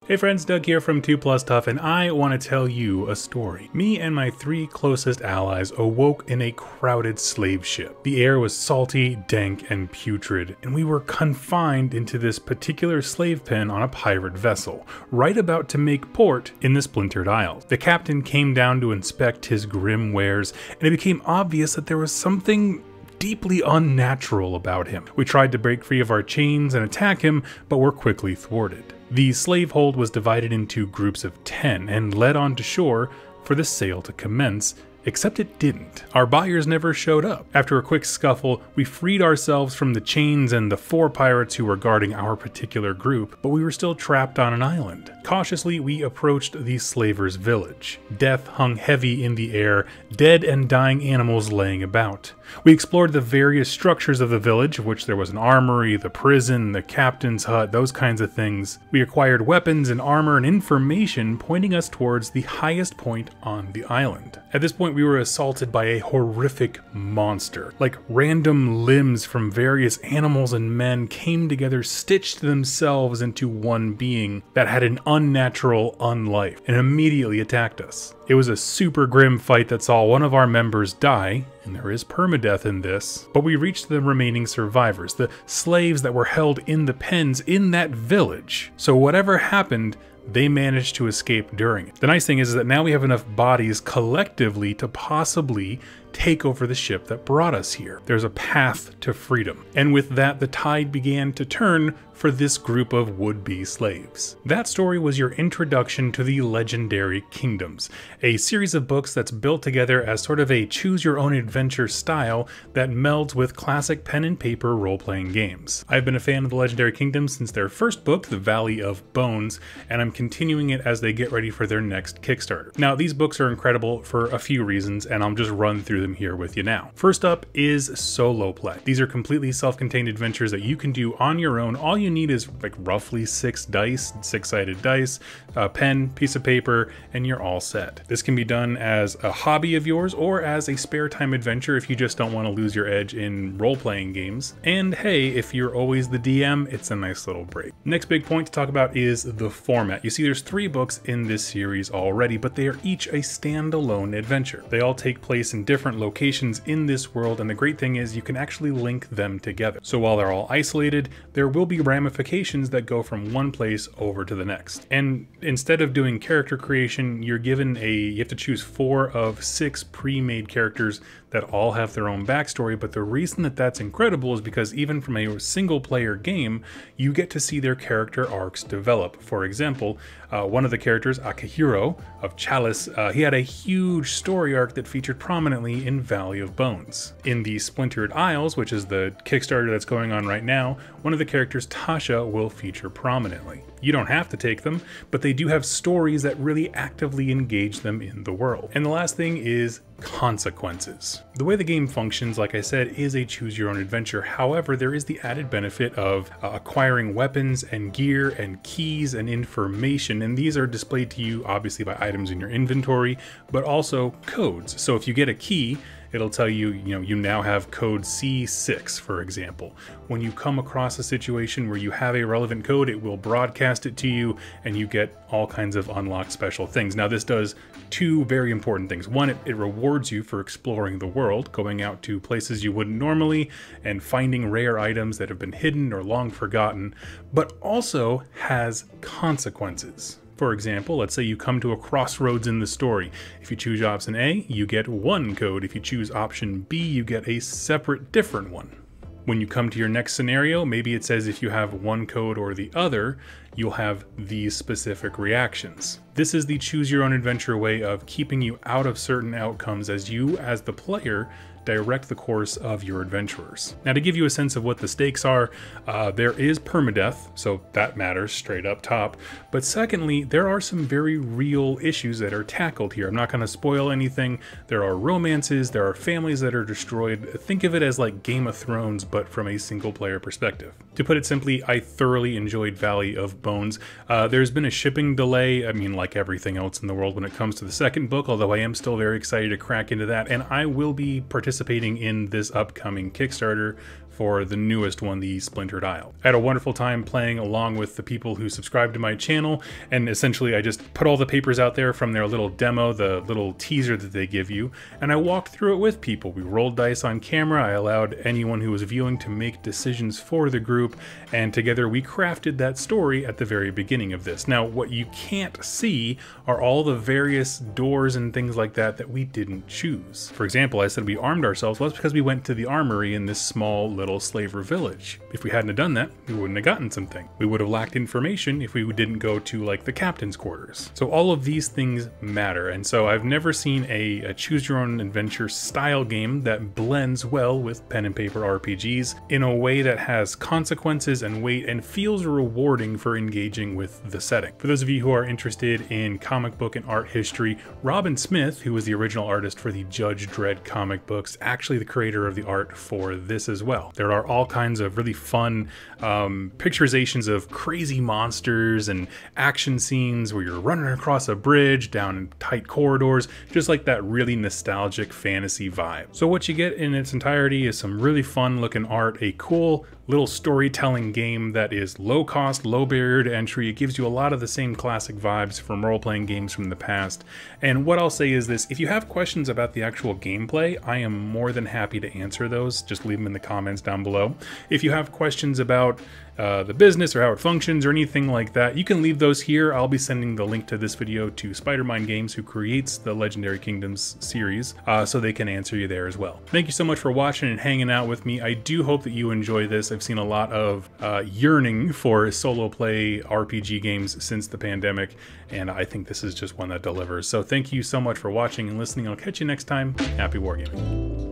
Hey friends, Doug here from 2+ Tough, and I want to tell you a story. Me and my 3 closest allies awoke in a crowded slave ship. The air was salty, dank, and putrid, and we were confined into this particular slave pen on a pirate vessel, right about to make port in the Splintered Isles. The captain came down to inspect his grim wares, and it became obvious that there was something deeply unnatural about him. We tried to break free of our chains and attack him, but were quickly thwarted. The slavehold was divided into groups of 10 and led onto shore for the sale to commence, except it didn't. Our buyers never showed up. After a quick scuffle, we freed ourselves from the chains and the 4 pirates who were guarding our particular group, but we were still trapped on an island. Cautiously, we approached the slavers' village. Death hung heavy in the air, dead and dying animals laying about. We explored the various structures of the village, of which there was an armory, the prison, the captain's hut, those kinds of things. We acquired weapons and armor and information pointing us towards the highest point on the island. At this point, we were assaulted by a horrific monster. Like random limbs from various animals and men came together, stitched themselves into one being that had an unnatural unlife, and immediately attacked us. It was a super grim fight that saw one of our members die, and there is permadeath in this, but we reached the remaining survivors, the slaves that were held in the pens in that village. So whatever happened, they managed to escape during it. The nice thing is that now we have enough bodies collectively to possibly take over the ship that brought us here. There's a path to freedom. And with that, the tide began to turn for this group of would-be slaves. That story was your introduction to the Legendary Kingdoms, a series of books that's built together as sort of a choose-your-own-adventure style that melds with classic pen and paper role-playing games. I've been a fan of the Legendary Kingdoms since their first book, The Valley of Bones, and I'm continuing it as they get ready for their next Kickstarter. Now, these books are incredible for a few reasons, and I'll just run through them here with you now. First up is solo play. These are completely self-contained adventures that you can do on your own. All you need is like roughly 6 dice, 6-sided dice, a pen, piece of paper, and you're all set. This can be done as a hobby of yours or as a spare time adventure if you just don't want to lose your edge in role-playing games. And hey, if you're always the DM, it's a nice little break. Next big point to talk about is the format. You see, there's 3 books in this series already, but they are each a standalone adventure. They all take place in different locations in this world, and the great thing is you can actually link them together. So while they're all isolated, there will be ramifications that go from one place over to the next. And instead of doing character creation, you have to choose 4 of 6 pre-made characters that all have their own backstory. But the reason that that's incredible is because even from a single player game, you get to see their character arcs develop. For example, one of the characters, Akihiro of Chalice, he had a huge story arc that featured prominently in Valley of Bones. In the Splintered Isles, which is the Kickstarter that's going on right now, one of the characters, Tasha, will feature prominently. You don't have to take them, but they do have stories that really actively engage them in the world. And the last thing is consequences. The way the game functions, like I said, is a choose your own adventure. However, there is the added benefit of acquiring weapons and gear and keys and information, and these are displayed to you obviously by items in your inventory, but also codes. So if you get a key, it'll tell you, you now have code C6, for example. When you come across a situation where you have a relevant code, it will broadcast it to you, and you get all kinds of unlocked special things. Now, this does 2 very important things. One, it rewards you for exploring the world, going out to places you wouldn't normally, and finding rare items that have been hidden or long forgotten, but also has consequences. For example, let's say you come to a crossroads in the story. If you choose option A, you get 1 code. If you choose option B, you get a separate different one. When you come to your next scenario, maybe it says if you have 1 code or the other, you'll have these specific reactions. This is the choose your own adventure way of keeping you out of certain outcomes as you, as the player, direct the course of your adventurers. Now, to give you a sense of what the stakes are, there is permadeath, so that matters straight up top. But secondly, there are some very real issues that are tackled here. I'm not going to spoil anything. There are romances, there are families that are destroyed. Think of it as like Game of Thrones, but from a single player perspective. To put it simply, I thoroughly enjoyed Valley of Bones. There's been a shipping delay, I mean, like everything else in the world when it comes to the second book, although I am still very excited to crack into that, and I will be participating in this upcoming Kickstarter for the newest one, the Splintered Isle. I had a wonderful time playing along with the people who subscribe to my channel, and essentially I just put all the papers out there from their little demo, the little teaser that they give you, and I walked through it with people. We rolled dice on camera, I allowed anyone who was viewing to make decisions for the group, and together we crafted that story at the very beginning of this. Now, what you can't see are all the various doors and things like that that we didn't choose. For example, I said we armed ourselves. Well, that's because we went to the armory in this small little slaver village. If we hadn't have done that, we wouldn't have gotten something. We would have lacked information if we didn't go to like the captain's quarters. So all of these things matter, and so I've never seen a choose your own adventure style game that blends well with pen and paper RPGs in a way that has consequences and weight and feels rewarding for engaging with the setting. For those of you who are interested in comic book and art history, Robin Smith, who was the original artist for the Judge Dredd comic books, actually the creator of the art for this as well. There are all kinds of really fun picturizations of crazy monsters and action scenes where you're running across a bridge down tight corridors, just like that really nostalgic fantasy vibe. So what you get in its entirety is some really fun looking art, a cool little storytelling game that is low cost, low barrier to entry. It gives you a lot of the same classic vibes from role-playing games from the past. And what I'll say is this: if you have questions about the actual gameplay, I am more than happy to answer those. Just leave them in the comments down below. If you have questions about the business or how it functions or anything like that, you can leave those here. I'll be sending the link to this video to Spider-Mind Games, who creates the Legendary Kingdoms series, so they can answer you there as well. Thank you so much for watching and hanging out with me. I do hope that you enjoy this. I've seen a lot of yearning for solo play RPG games since the pandemic, and I think this is just one that delivers. So thank you so much for watching and listening. I'll catch you next time. Happy wargaming.